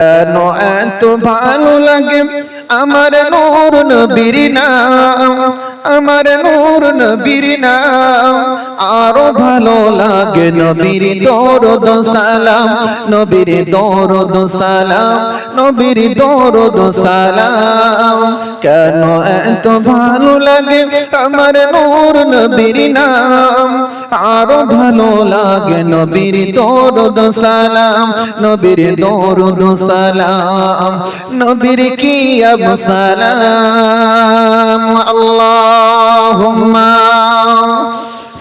কেন এত ভালো লাগে আমার নূর নবীর নাম, আমার নূর নবীর নাম। আরো ভালো লাগে নবীর দরুদ সালাম, নবীর দরুদ সালাম, নবীর দরুদ সালাম। কেন এত ভালো লাগে আমার নূর নবীর নাম, আরো ভালো লাগে নবীর দরুদ সালাম, নবীর দরুদ সালাম, নবীর কি সালাম। আল্লাহুম্মা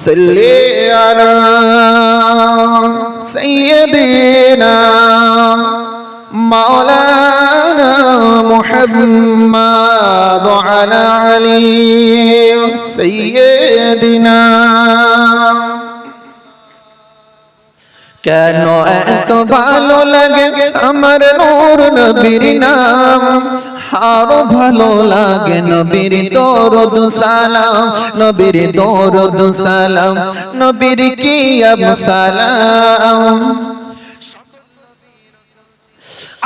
সাল্লি আলা সাইয়্যিদিনা মাওলানা মুহাম্মাদ ওয়া আলা আলি সাইয়্যিদিনা। কেন এত ভালো লাগে আমার নূর নবীর নাম, আরো ভালো লাগে নবীর দরুদ সালাম, নবীর দরুদ সালাম, নবীর কি সালাম।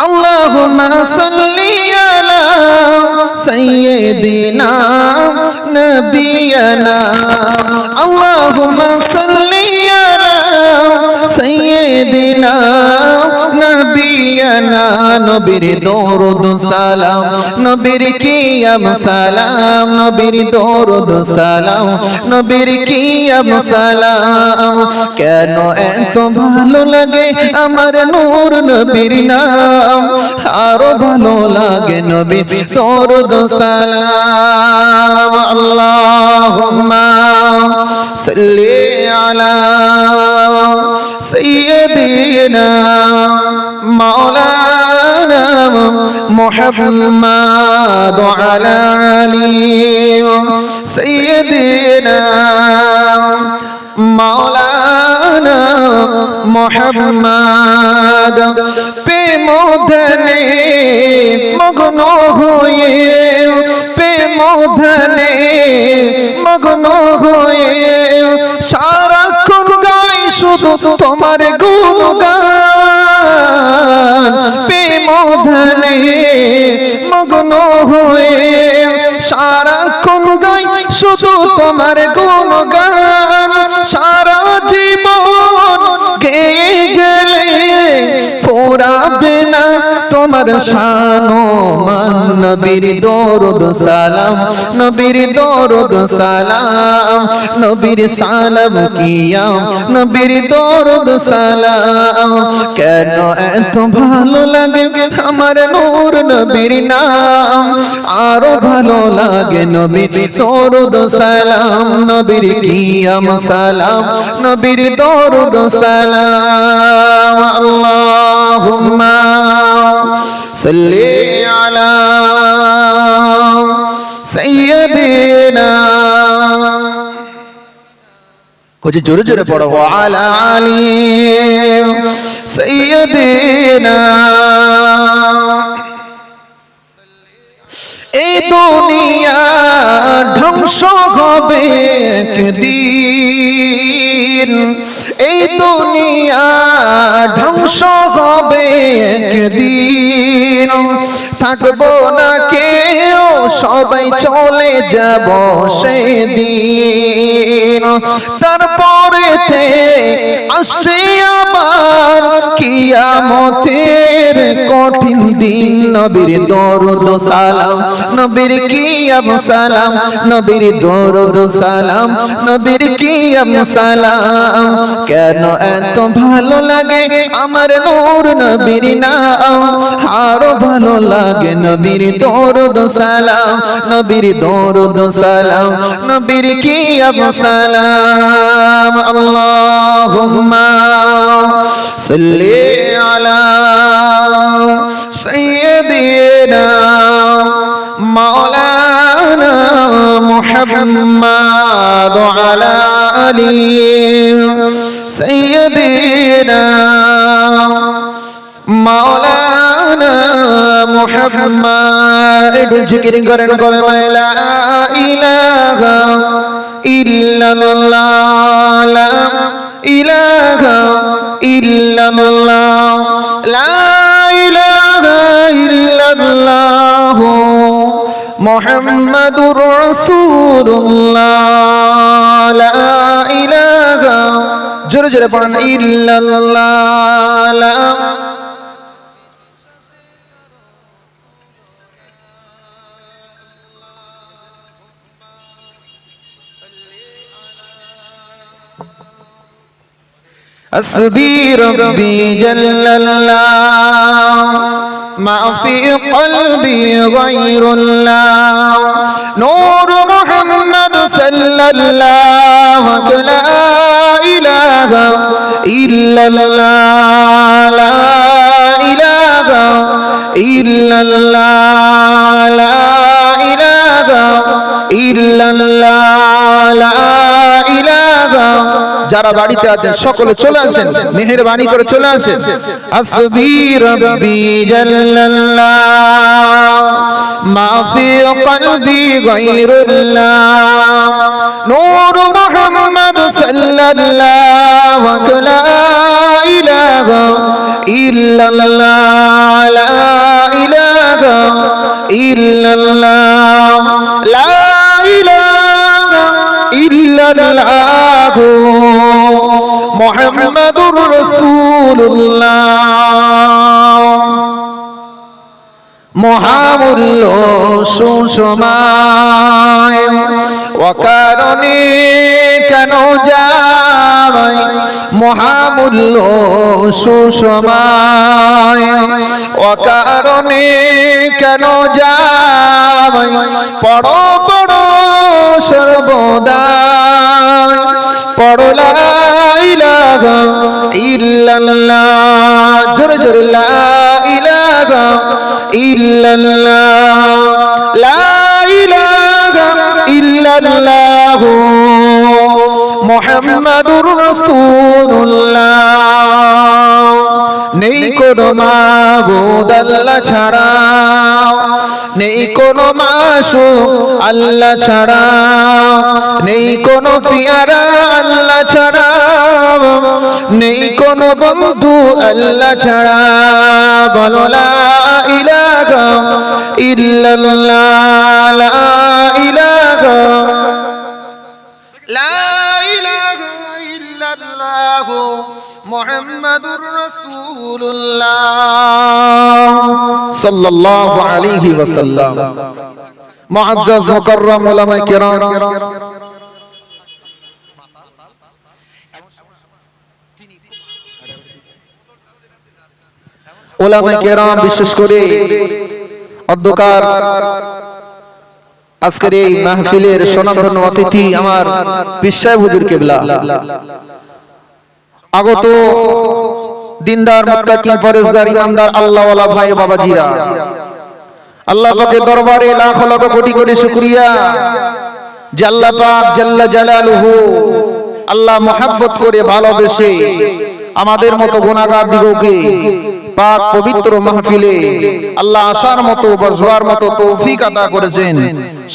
আল্লাহুম্মা সাল্লি আলা সাইয়্যিদিনা নবিয়ানা, আল্লাহুম্মা সাল্লি আলা সাইয়্যিদিনা নবিয়ানা, নবীর দরুদ সালাম, নবীর কি সালাম, নবীর দরুদ সালাম, নবীর কি সালাম। কেন এত ভালো লাগে আমার নূর নবীর নাম, আরো ভালো লাগে নবীর দরুদ সালাম। আল্লাহুম্মা সাল্লি আলা সাইয়্যিদিনা মাওলানা মুহাম্মাদ ওয়া আলা আলি সাইয়্যিদিনা মাওলানা মুহাম্মাদ। প্রেমধনে মগ্ন হয়ে, প্রেমধনে মগ্ন হয়ে সারাক্ষণ গাই শুধু তোমার গুণগান। প্রেমধনে মগ্ন হয়ে সারাক্ষণ গাই শুধু তোমার গুণগান। সারা জীবন গেয়ে গেলে পোড়াবে না তোমার শান ও মান। নবীর দরুদ সালাম, নবীর দরুদ সালাম, নবীর সালাম কিয়াম, নবীর দরুদ সালাম। কেন এত ভালো লাগে আমার নূর নবীর নাম, আরো ভালো লাগে নবীর দরুদ সালাম, নবীর কিয়াম সালাম, নবীর দরুদ সালাম। আল্লাহুম্মা সাল্লি আলা সাইয়্যিদিনা, কুछ জোরে জোরে পড়ো, ওয়া আলা আলি সাইয়্যিদিনা। এই দুনিয়া ধ্বংস হবে একদিন, এই দুনিয়া ধ্বংস হবে একদিন। থাকবো না কেউ, সবাই চলে যাব সেদিন। তারপরেতে আসছে আবার কিয়ামতের কঠিন দিন। নবীর দরুদ সালাম, নবীর কিয়াম সালাম, নবীর দরুদ সালাম, নবীর কিয়াম সালাম। কেন এত ভালো লাগে আমার নূর নবীর নাম, আরো ভালো লাগে নবীর দরুদ সালাম, নবীর দরুদ সালাম, নবীর কিয়াম সালাম। আল্লাহুম্মা সাল্লি আলা সাইয়্যিদিনা মাওলানা মুহাম্মাদ ওয়া আলা আলি সাইয়্যিদিনা মাওলানা মুহাম্মাদ। একটু জিকির করেন, কলেমা লা ইলাহা ইল্লাল্লাহ, লা ইলাহা ইল্লাল্লাহ, লা ইলাহা মুহাম্মাদুর রাসূলুল্লাহ লা ইলাহা জোরে জোরে পড়েন ইল্লাল্লাহ حسبي ربي جل الله ما في قلبي غير الله نور محمد صلى الله لا إله إلا الله لا إله إلا الله لا إله إلا الله لا إله যারা বাড়িতে আছেন সকলে চলে আসেন মেহেরবানি করে চলে আসেন হাসবি রব্বি জাল্লাল্লাহ মা ফি কলবি গায়রুল্লাহ নূর মুহাম্মদ সাল্লাল্লাহু লা ইলাহা ইল্লাল্লাহ লা ইলাহা ইল্লাল্লাহ লা ইলাহা ইল্লাল্লাহ মুহাম্মাদুর রাসূলুল্লাহ মহামূল্য সুষমায় অকারণে কেন যায় মহামূল্য সুষমায় অকারণে কেন যায় পড়ো পড়ো সর্বদা পড়ো লা ইলাহা ইল্লাল্লাহ জোরে জোরে লা ইলাহা ইল্লাল্লাহ লা ইলাহা ইল্লাল্লাহ মুহাম্মাদুর রাসূলুল্লাহ নেই কোনো মাবুদ আল্লাহ ছাড়া নেই কোনো মাসুক আল্লাহ ছাড়া নেই কোনো পিয়ারা আল্লাহ ছাড়া নেই কোনো বন্ধু আল্লাহ ছাড়া বলো লা ইলাহা ইল্লাল্লাহ লা ইলাহা লা ইলাহা ইল্লাল্লাহ মুহাম্মাদুর রাসূলুল্লাহ সাল্লাল্লাহু আলাইহি ওয়াসাল্লাম মুআজ্জাজ মুকাররম উলামায়ে কিরাম উলামায়ে কিরাম বিশেষ করে অধ্যকার আজকের এই মাহফিলের স্বনামধন্য অতিথি আমার পীর সাহেব হুজুর কিবলা আগত দিনদার মুত্তাকি পরেজগার ইমানদার আল্লাহ ওয়ালা ভাই বাবাজিরা আল্লাহ পাকের দরবারে লাখ লাখ কোটি কোটি শুকরিয়া যে আল্লাহ পাক জাল্লা জালালুহু আল্লাহ মহব্বত করে ভালোবেসে আমাদের মতো গুনাহগার দিগকে পাক পবিত্র মাহফিলে আল্লাহ আসার মতো বসবার মতো তৌফিক আতা করেছেন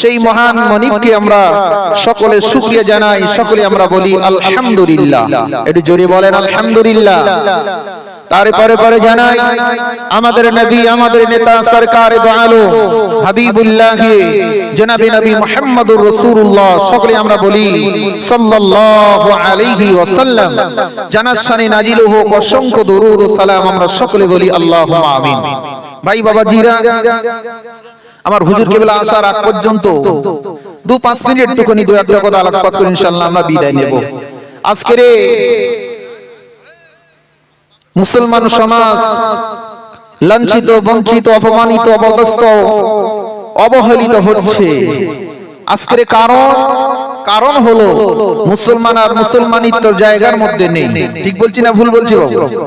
সেই মহান মালিককে আমরা সকলে শুকরিয়া জানাই সকলে আমরা বলি আলহামদুলিল্লাহ একটু জোরে বলেন আলহামদুলিল্লাহ তারপরে পরে জানাই আমাদের নবী আমাদের নেতা সরকার দো আলম হাবিবুল্লাহ জনাবে নবী মুহাম্মদুর রাসূলুল্লাহ সকলে আমরা বলি সাল্লাল্লাহু আলাইহি ওয়াসাল্লাম জানার শানে নাজিল হোক অসংখ্য দরুদ ও সালাম আমরা সকলে বলি আল্লাহুম্মা আমিন ভাই বাবাজিরা আমার হুজুর কিবলা আসার আগ পর্যন্ত 2-5 মিনিট টুকুনি দুই এক কথা আলোচনা করে ইনশাআল্লাহ আমরা বিদায় নেব আজকের মুসলমান সমাজ লাঞ্ছিত বঞ্চিত অপমানিত অবদস্ত অবহেলিত হচ্ছে আজকের কারণ হলো মুসলমান আর মুসলমানিত্বর জায়গার মধ্যে নেই ঠিক বলছি না ভুল বলছি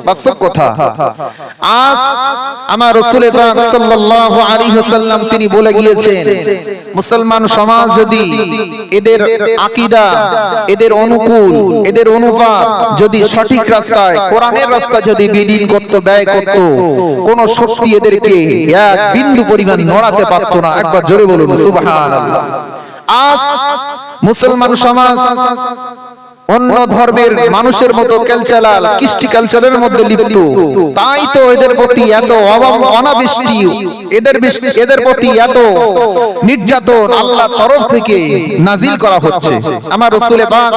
বাস্তব কথা আজ আমার রাসূল পাক সাল্লাল্লাহু আলাইহি ওয়াসাল্লাম তিনি বলে গিয়েছেন মুসলমান সমাজ যদি এদের আকীদা এদের অনুকূল এদের অনুপাত যদি সঠিক রাস্তায় কোরআনের রাস্তা যদি বিলীন করতে ব্যয় করত কোন শক্তি এদেরকে এক বিন্দু পরিমাণ নড়াতে পারত না একবার জোরে বলুন সুবহানাল্লাহ আজ মুসলমান সমাজ অন্য ধর্মের মানুষের মতো কালচারাল কৃষ্টি কালচারের মধ্যে লিপ্ত, তাই তো এদের প্রতি এত অনাবৃষ্টি, এদের প্রতি এত নির্যাতন আল্লাহর তরফ থেকে নাজিল করা হচ্ছে। আমার রাসূল পাক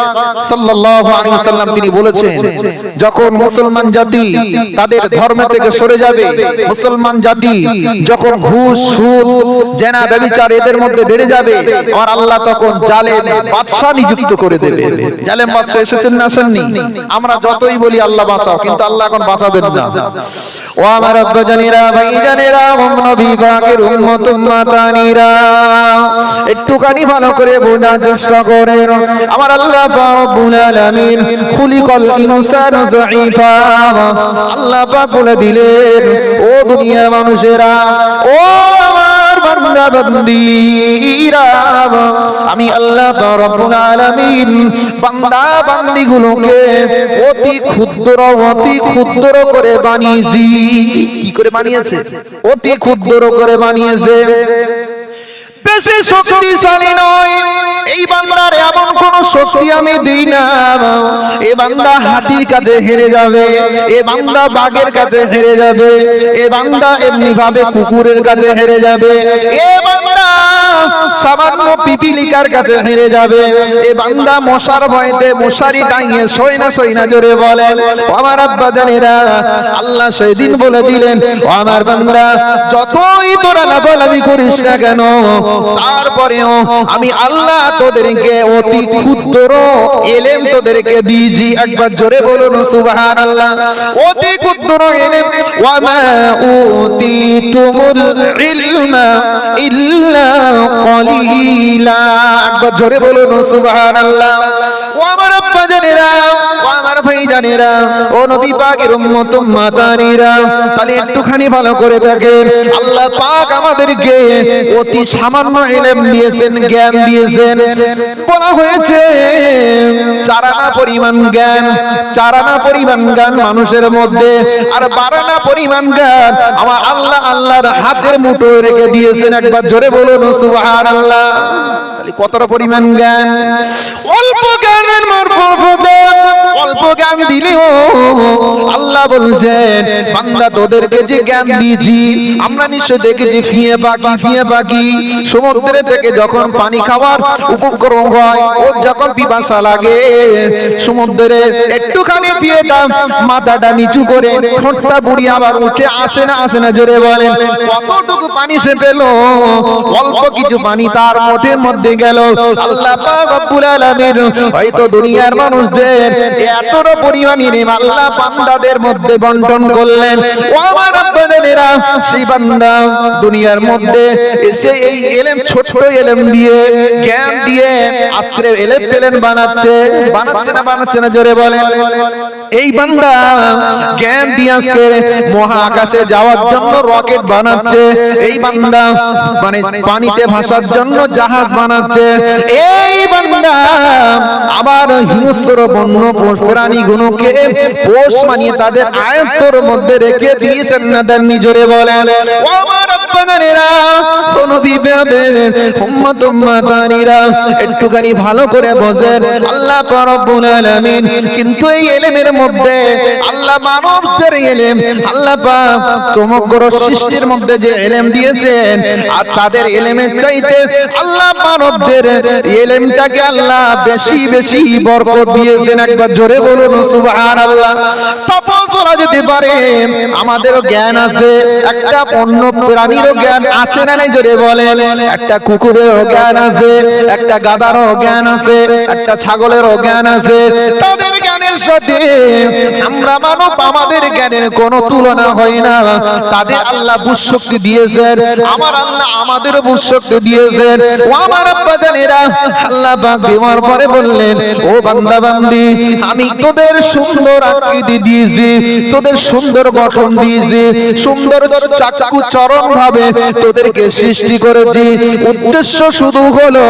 সাল্লাল্লাহু আলাইহি ওয়াসাল্লাম তিনি বলেছেন, যখন মুসলমান জাতি তাদের ধর্ম থেকে সরে যাবে, মুসলমান জাতি যখন ঘুষ সুদ জেনা ব্যভিচার এদের মধ্যে বেড়ে যাবে, আমার আল্লাহ তখন জালেম বাদশা নিযুক্ত করে দেবে। জালেম বাদশা এসেছেন না আসেননি? আমরা যতই বলি আল্লাহ বাঁচাও, কিন্তু আল্লাহ এখন বাঁচাবেন না। ও আমার আব্বা জানেরা, ভাই জানেরা, নবী পাকের উম্মত উম্মাতানিরা, একটুখানি ভালো করে বোঝার চেষ্টা করেন। আমার আল্লাহ পাক রব্বুল আলামিন খুলিকাল ইনসানু যায়ীফা, আল্লাহ পাক বলে দিলেন, ও দুনিয়ার মানুষেরা, ও আমার বান্দা বান্দীরা, আমি আল্লাহ পাক রব্বুল আলামিন বান্দা বান্দীগুলোকে অতি ক্ষুদ্র করে বানিয়েছি। কি করে বানিয়েছে? অতি ক্ষুদ্র করে বানিয়েছে, বেশি শক্তিশালী নয়। এই বান্দার এমন কোন শক্তি আমি দিই না এ বান্দা হাতির কাছে হেরে যাবে, এ বান্দা বাঘের কাছে হেরে যাবে, এ বান্দা এমনি ভাবে কুকুরের কাছে হেরে যাবে, এ বান্দা সামান্য পিপিলিকার কাছে হেরে যাবে, এ বান্দা মশার ভয়তে মশারি টাঙিয়ে সই না জোরে বলেন। আমার আব্বা জানেরা, আল্লাহ সেদিন বলে দিলেন, আমার বান্দা যতই তোরা লাফালাফি করিস না কেন, তারপরেও আমি আল্লাহ তোদেরকে অতি ক্ষুদ্র ইলম তোদেরকে দিয়েছি। একবার জোরে বলুন সুবহানাল্লাহ। অতি ক্ষুদ্র ইলম, ওয়া মা উতিতুমুল ইলমা ইল্লা কলিলা। একবার জোরে বলুন সুবহানাল্লাহ। ও আমার আব্বা জানেরা, ও আমার ভাই জানেরা, ও নবী পাকের উম্মত উম্মাতানিরা, তাহলে একটুখানি ভালো করে দেখেন, আল্লাহ পাক আমাদেরকে অতি সামান্য ইলম দিয়েছেন, জ্ঞান দিয়েছেন। বলা হয়েছে 4 আনা পরিমাণ জ্ঞান, 4 আনা পরিমাণ জ্ঞান মানুষের মধ্যে, আর 12 আনা পরিমাণ জ্ঞান আমার আল্লাহ আল্লাহর হাতের মুঠোয় রেখে দিয়েছেন। একবার জোরে বলুন সুবহানাল্লাহ। তাহলে কতটা পরিমাণ জ্ঞান? অল্প জ্ঞানের মারফতে অল্প জ্ঞান দিলেও আল্লাহ বলছেন, বান্দা তোদেরকে যে জ্ঞান দিয়েছি, আমরা নিশ্চয় দেখেছি ফিয়ে পাখি সমুদ্রে থেকে যখন পানি খাওয়ার উপক্রম হয়, ওর যখন পিপাসা লাগে, সমুদ্রে একটুখানি পিয়েটা মাথাটা নিচু করে ঠোঁটটা বুড়ি আবার উঠে আসে না জোরে বলেন। কতটুকু পানি সে পেল? অল্প কিছু পানি তার মুঠের মধ্যে গেল। আল্লাহ পাক রব্বুল আলামিন হয়তো দুনিয়ার মানুষদের এতটা পরিমাণ ইলম আল্লাহ বান্দাদের মধ্যে বন্টন করলেন। ও আমার বান্দাদেরা, সেই বান্দা দুনিয়ার মধ্যে এসে এই ইলম, ছোট ইলম দিয়ে, জ্ঞান দিয়ে আজকে এরোপ্লেন বানাচ্ছে না জোরে বলেন। এই বান্দা জ্ঞান দিয়ে আজকে মহাকাশে যাওয়ার জন্য রকেট বানাচ্ছে, এই বান্দা মানে পানিতে ভাসার জন্য জাহাজ বানাচ্ছে, এই বান্দা আবার হিংস্র বন্য প্রাণীগুলোকে পোষ মানিয়ে তাদের আয়ত্তের মধ্যে রেখে দিয়েছেন না দেননি জোরে বলেন। ও আমার আপনাদেরা, কোন বিবেকের উম্মত উম্মাতানিরা, একটুখানি ভালো করে বোঝেন, আল্লাহ পাক রব্বুল আলামিন কিন্তু এই ইলমের মধ্যে আল্লাহ মানবদের ইলম, আল্লাহ পাক সমগ্র সৃষ্টির মধ্যে যে ইলম দিয়েছেন, আর তাদের ইলমের চাইতে আল্লাহ মানবদের ইলমটাকে আল্লাহ বেশি বেশি বরকত দিয়েছেন। একবার জোরে বলুন সুবহানাল্লাহ। সাপোজ বলা যেতে পারে আমাদেরও জ্ঞান আছে, একটা অন্য প্রাণীরও জ্ঞান আছে না নাই জোরে বলেন। একটা কুকুরেরও জ্ঞান আছে, একটা গাধারও জ্ঞান আছে, একটা ছাগলেরও জ্ঞান আছে। তাদের জ্ঞানের সাথে আমরা মানব, আমাদের জ্ঞানের কোনো তুলনা হয় না। তাদের আল্লাহ বুঝশক্তি দিয়েছেন, আমার আল্লাহ আমাদেরও বুঝশক্তি দিয়েছেন। ও আমার আব্বা জানেরা, আল্লাহ পাক দেওয়ার পরে বললেন, ও বান্দা বান্দি, আমি তোদের সুন্দর আকৃতি দিয়েছি, তোদের সুন্দর গঠন দিয়েছি, সুন্দর চাকু চরণ ভাবে তোদেরকে সৃষ্টি করেছি। উদ্দেশ্য শুধু হলো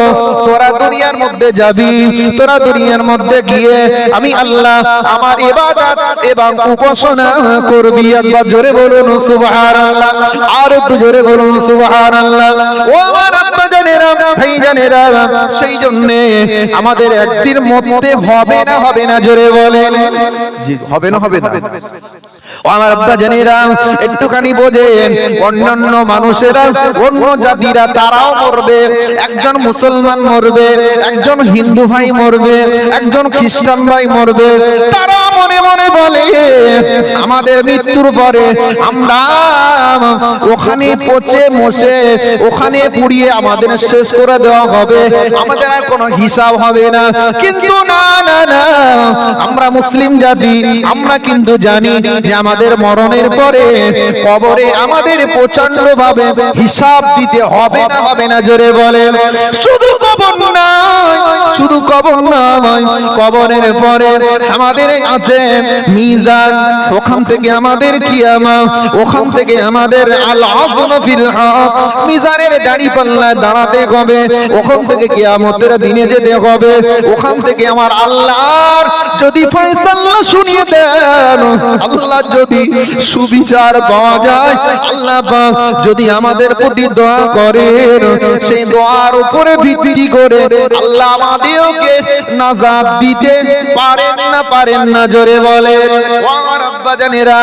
তোরা দুনিয়ার মধ্যে যাবি, তোরা দুনিয়ার মধ্যে গিয়ে আমি আল্লাহ আল্লাহ আমার ইবাদত এবং উপাসনা করবি। একবার জোরে বলুন সুবহানাল্লাহ, আর একটু জোরে বলুন সুবহানাল্লাহ। ও আমার আব্বা জানেরা, ভাই জানেরা, সেই জন্য আমাদের একদিন মরতে হবে না জোরে বলেন, জি হবে না আমার আব্বা জানেরা একটুখানি বোঝেন, অন্যান্য মানুষেরা অন্য জাতিরা তারাও মরবে, একজন মুসলমান মরবে, একজন হিন্দু ভাই মরবে, একজন খ্রিস্টান ভাই মরবে, তারা মনে মনে বলে আমাদের মৃত্যুর পরে আমরা ওখানে পচে মশে ওখানে পুড়িয়ে আমাদের শেষ করে দেওয়া হবে, আমাদের আর কোনো হিসাব হবে না। কিন্তু না না না, আমরা মুসলিম জাতি, আমরা কিন্তু জানি যে আমাদের মরণের পরে কবরে আমাদের প্রচন্ড ভাবে হিসাব দিতে হবে না জোরে বলেন। শুধু কবর নয়, শুধু কবর নয়, কবরের পরে আমাদের আছে মিজান, ওখান থেকে আমাদের কিয়ামত, ওখান থেকে আমাদের আল আযম ফিল হক, মিজানের দাড়ি পাল্লায় দাঁড়াতে হবে, ওখান থেকে কিয়ামতের দিনে যেতে হবে, ওখান থেকে আমার আল্লাহর যদি ফয়সালা শুনিয়ে দেন, আল্লাহ যদি সুবিচার পাওয়া যায়, আল্লাহ পাক যদি আমাদের প্রতি দোয়া করেন, সেই দোয়ার উপরে ভিত্তি করে আল্লাহ আমাদেরকে নাজাত দিতে পারেন না জোরে বলেন। ও আমার আব্বা জানেরা,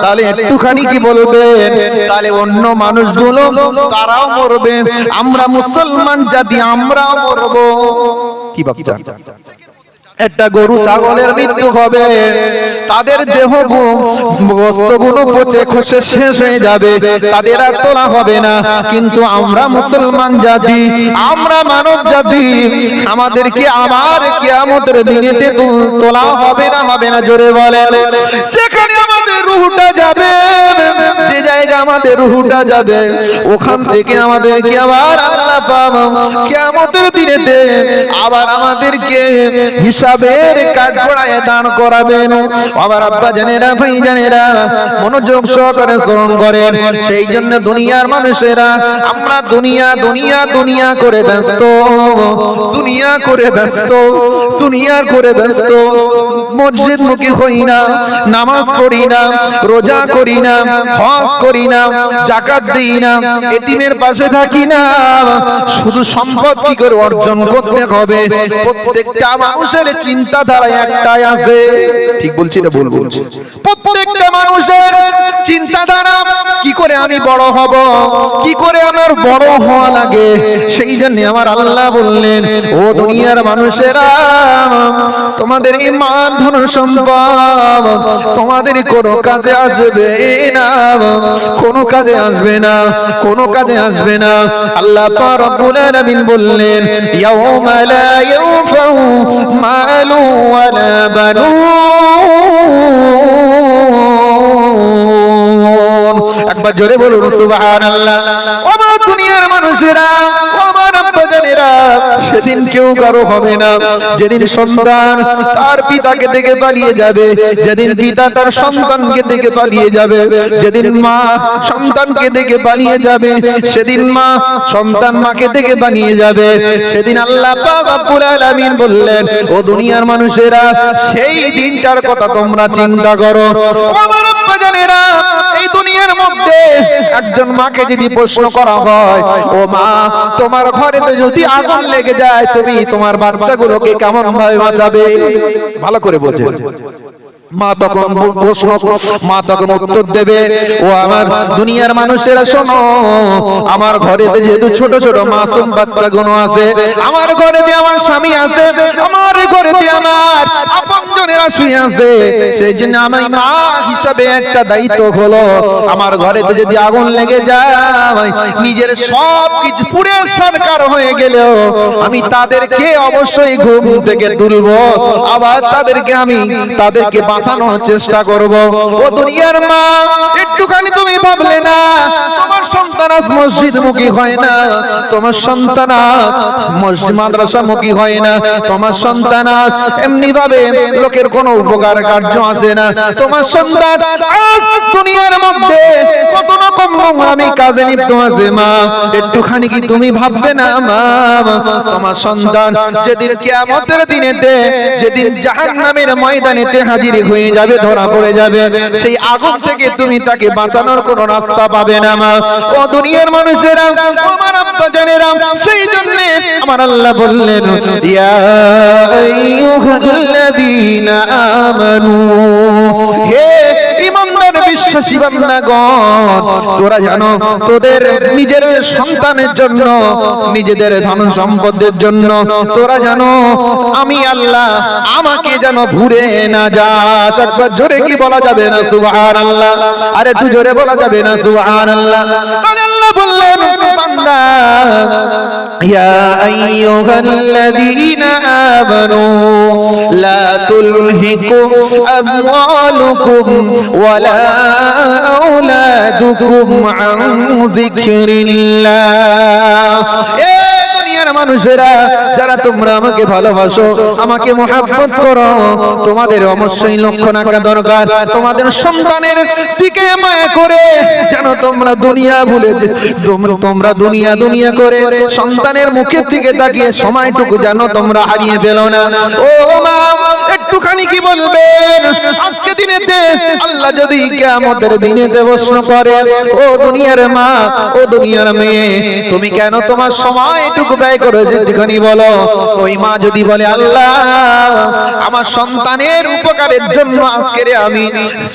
তাহলে একটুখানি কি বলবেন, তাহলে অন্য মানুষগুলো তারাও মরবে, আমরা মুসলমান জাতি আমরাও মরবো। কি ভাবছেন? একটা গরু ছাগলের মৃত্যু হবে, তাদের দেহ বস্তুগুলো পচে খসে শেষ হয়ে যাবে, তাদের আর তোলা হবে না। কিন্তু আমরা মুসলমান জাতি, আমরা মানব জাতি, আমাদেরকে আবার কিয়ামতের দিনেতে তোলা হবে না জোরে বলেন। যেখানে আমাদের রূহটা যাবে, যে জায়গা আমাদের রূহটা যাবে, ওখান থেকে আমাদেরকে আবার আল্লাহ পাক কিয়ামতের দিনেতে আবার আমাদেরকে হিসাবের কাঠগড়ায় দাঁড় করাবেন। আমার আব্বা জানেরা, ভাই জানেরা, মনোযোগ সহকারে শ্রবণ করেন। সেই জন্য দুনিয়ার মানুষেরা আমরা দুনিয়া দুনিয়া দুনিয়া করে ব্যস্ত, দুনিয়া করে ব্যস্ত, দুনিয়ার করে ব্যস্ত, মসজিদ মুখী হই না, নামাজ পড়ি না, রোজা করি না, হজ করি না, যাকাত দিই না, এতিমের পাশে থাকি না, শুধু সম্পদ কি করে অর্জন করতে হবে। প্রত্যেকটা মানুষের চিন্তাধারা একটাই আছে, ঠিক বলছি না ভুল বলছি? প্রত্যেকটা মানুষের চিন্তাধারা কি করে আমি বড় হব, কি করে আমার বড় হওয়া লাগে। সেই জন্য আমার আল্লাহ বললেন, ও দুনিয়ার মানুষেরা, তোমাদের ঈমান ধন সম্পদ তোমাদের কোনো কাজে আসবে না, কোনো কাজে আসবে না, কোনো কাজে আসবে না। আল্লাহ পাক রব্বুল আলামিন বললেন, ইয়াউমা লা ইয়ানফাউ মালু ওয়ালা বানুন। একবার জোরে বলুন সুবহানাল্লাহ। আমার দুনিয়ার মানুষেরা, আমার আব্বা জানেরা, সেদিন কেউ কারো হবে না। যেদিন সন্তান তার পিতাকে দেখে পালিয়ে যাবে, যেদিন পিতা তার সন্তানকে দেখে পালিয়ে যাবে, যেদিন মা সন্তানকে দেখে পালিয়ে যাবে, সেদিন মা সন্তান মাকে দেখে পালিয়ে যাবে, সেদিন আল্লাহ পাক রব্বুল আলামিন বললেন, ও দুনিয়ার মানুষেরা, সেই দিনটার কথা তোমরা চিন্তা করো। আমার আব্বা জানেরা, এই দুনিয়ার মধ্যে একজন মাকে যদি প্রশ্ন করা হয়, ও মা, তোমার ঘরে তো যদি আগুন লেগে যায়, তুমি তোমার বাচ্চাগুলোকে কেমন ভাবে বাঁচাবে? ভালো করে বোঝেন। মা তখন উত্তর দেবে, ও আমার দুনিয়ার মানুষেরা শোনো, আমার ঘরে যেহেতু ছোট ছোট মাসুম বাচ্চাগুলো আছে, আমার ঘরেতে আমার স্বামী আছে, আমার ঘরেতে আমার আপনজনেরা শুয়ে আছে, সেই জন্য আমি মা হিসাবে একটা দায়িত্ব হলো, আমার ঘরেতে যদি আগুন লেগে যায়, নিজের সব কিছু পুড়ে সরকার হয়ে গেলেও আমি তাদেরকে অবশ্যই ঘুম থেকে তুলবো, আবার তাদেরকে বাঁচানোর চেষ্টা করব। ও দুনিয়ার মা, একটুখানি তুমি ভাবলে না, তোমার সন্তান আজ মসজিদমুখী হয় না, তোমার সন্তান আজ মসজিদ মাদ্রাসামুখী হয় না, তোমার সন্তান আজ এমনি ভাবে লোকের কোনো উপকার কার্য আসে না, তোমার সন্তান আজ দুনিয়ার মধ্যে কত রকম নোংরামি কাজে লিপ্ত আছে। মা একটুখানি কি তুমি ভাববে না মা, তোমার সন্তান যেদিন কিয়ামতের দিনেতে, যেদিন জাহান্নামের ময়দানেতে হাজির হয়ে যাবে, ধরা পড়ে যাবে, সেই আগুন থেকে তুমি তাকে বাঁচানোর কোনো রাস্তা পাবে না মা। ও দুনিয়ার মানুষেরা, আমার আব্বা জানেরা, সেই জন্য আমার আল্লাহ বললেন ইয়া আইয়ুহাল্লাযীনা আমানু, হে ঈমানদার বিশ্বাসী বান্দাগণ, তোরা জানো তোদের নিজের সন্তানের জন্য, নিজেদের ধন সম্পদের জন্য তোরা জানো আমি আল্লাহ আমাকে যেন ভুলে না যাস। একবার জোরে কি বলা যাবে না সুবহানাল্লাহ? আর একটু জোরে বলা যাবে না সুবহানাল্লাহ? তাহলে আল্লাহ বললেন বান্দা ইয়া আইয়ুহাল্লাযীনা আমানু লা তুলহিকুম আমওয়ালুকুম ওয়ালা আওলাদুকুম আন যিকরিল্লাহ। মানুষেরা যারা তোমরা আমাকে ভালোবাসো, আমাকে মোহাব্বত করো, তোমাদের অবশ্যই লক্ষ্য রাখা দরকার তোমাদের সন্তানের দিকে মায়া করে যেন তোমরা দুনিয়া ভুলে, তোমরা দুনিয়া দুনিয়া করে সন্তানের মুখের দিকে তাকিয়ে সময়টুকু যেন তোমরা হারিয়ে ফেলো না। ও মা একটুখানি কি বলবেন আজকে দিনেতে আল্লাহ যদি কিয়ামতের দিনেতে প্রশ্ন করে, ও দুনিয়ার মা, ও দুনিয়ার মেয়ে, তুমি কেন তোমার সময়টুকু ব্যয় করো? যেখানে বলো ওই মা যদি বলে আল্লাহ আমার সন্তানের উপকারের জন্য আজকে আমি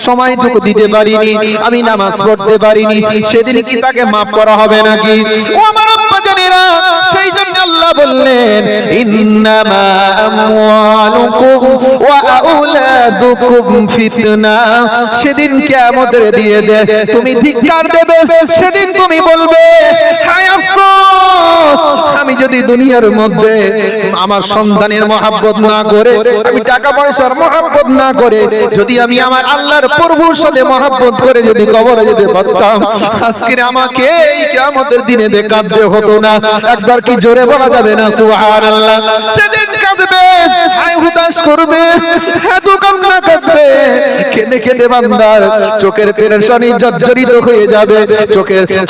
সময়টুকু দিতে পারিনি, আমি নামাজ পড়তে পারিনি, সেদিন কি তাকে মাফ করা হবে নাকি? ও আমার আব্বা জানেরা, সেই জন্য আল্লাহ বললেন ইন্নামা আমওয়ালুকুম ওয়া আওলাদুকুম ফিতনা। সেদিন কিয়ামতের দিয়ে তুমি ধিক্কার দেবে, সেদিন তুমি বলবে হায় আফসোস, আমি যদি দুনিয়ার মধ্যে আমার সন্তানের মহব্বত না করে, আমি টাকা পয়সার মহব্বত না করে, যদি আমি আমার আল্লাহর প্রভুর সাথে মহব্বত করে যদি কবরে যেতে পারতাম, আজকে আমাকে এই কিয়ামতের দিনে কাঁদতে হতো না। একবার কি জোরে বলা যাবে না সুবহানাল্লাহ? সেদিন কাঁদবে, হায় হুতাশ করবে, এত কান্না কাঁদবে, কেঁদে কেঁদে বান্দার চোখের পেরেশানি জর্জরিত হয়ে যাবে,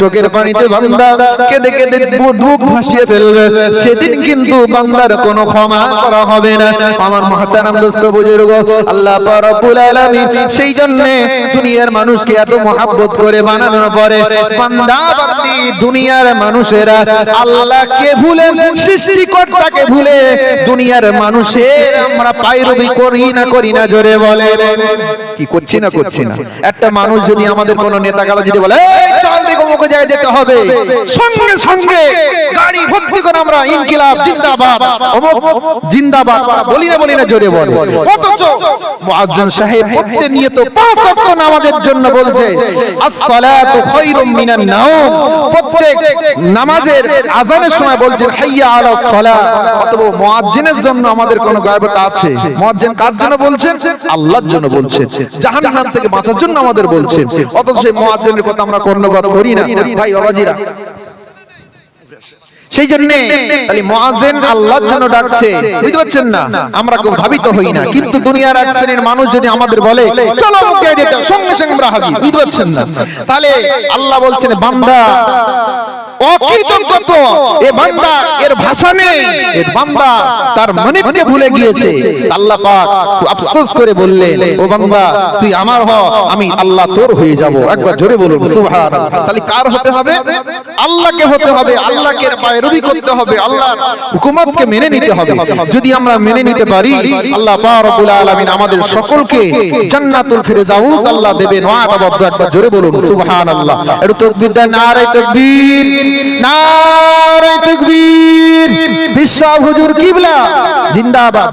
চোখের পানিতে বান্দা কেঁদে কেঁদে বুক ভাসিয়ে ফেলবে। সেদিন কিন্তু বান্দার কোনো ক্ষমা করা হবে না। আমার মুহতারাম দোস্ত বুজুর্গ, আল্লাহ পাক রব্বুল আলামিন সেই জন্য দুনিয়ার মানুষকে এত মহব্বত করে বানানোর পরে বান্দা বান্দি দুনিয়ার মানুষেরা আল্লাহকে ভুলে, সৃষ্টিকর্তাকে ভুলে দুনিয়ার মানুষের আমরা পায়রবি করি না জোরে বলে কি করছি না? একটা মানুষ যদি আমাদের কোন নেতা গালা যদি বলে চল দেখো মুখে যায় যেতে হবে, সঙ্গে সঙ্গে গাড়ি ভর্তি করে আমরা ইনকিলাব জিন্দাবাদ জিন্দাবাদ বলি না জোরে বলে। অথচ মুয়াজ্জিন সাহেব পড়তে নিয়ে তো 5 ওয়াক্ত নামাজের জন্য বলছে as-সালাতু খায়রুম মিনান নাওম, প্রত্যেক নামাজের আযানের সময় বলছেন হাইয়া আলাস সালাহ। অতএব মুয়াজ্জিনের জন্য আমাদের কোন গায়বতা আছে? মুয়াজ্জিন কার জন্য বলছেন? আল্লাহর জন্য বলছেন, জাহান্নাম থেকে বাঁচার জন্য আমাদের বলছেন। অথচ সেই মুয়াজ্জিনের কথা আমরা কর্ণপাত করি না। ভাই বাবাজিরা, সেই জন্য তাহলে মুয়াজ্জিন আল্লাহর জন্য ডাকছে, বুঝতে পারছেন না? আমরা কেউ ভাবিত হই না, কিন্তু দুনিয়ার এক শ্রেণীর মানুষ যদি আমাদের বলে চলো মুখে যেতে, সঙ্গে সঙ্গে আমরা হাজির, বুঝতে পারছেন না? তাহলে আল্লাহ বলছেন বান্দা অকৃতজ্ঞ তো এ বান্দা, এর ভাষা নেই, এর বান্দা তার মনিবকে ভুলে গিয়েছে। আল্লাহ পাক আফসোস করে বললেন ও বান্দা তুই আমার হ, আমি আল্লাহ তোর হয়ে যাব। একবার জোরে বলুন সুবহানাল্লাহ। তাহলে কার হতে হবে? আল্লাহকে হতে হবে, আল্লাহকে পায়রবি করতে হবে, আল্লাহর হুকুমতকে মেনে নিতে হবে। যদি আমরা মেনে নিতে পারি, আল্লাহ পাক রব্বুল আলামিন আমাদের সকলকে জান্নাতুল ফিরদাউস আল্লাহ দেবেন। একবার জোরে বলুন সুবহানাল্লাহ। একটু তাকবীর দেন, নারে তাকবীর, নারে তাকবীর। বিশ্ব হুজুর কিবলা জিন্দাবাদ।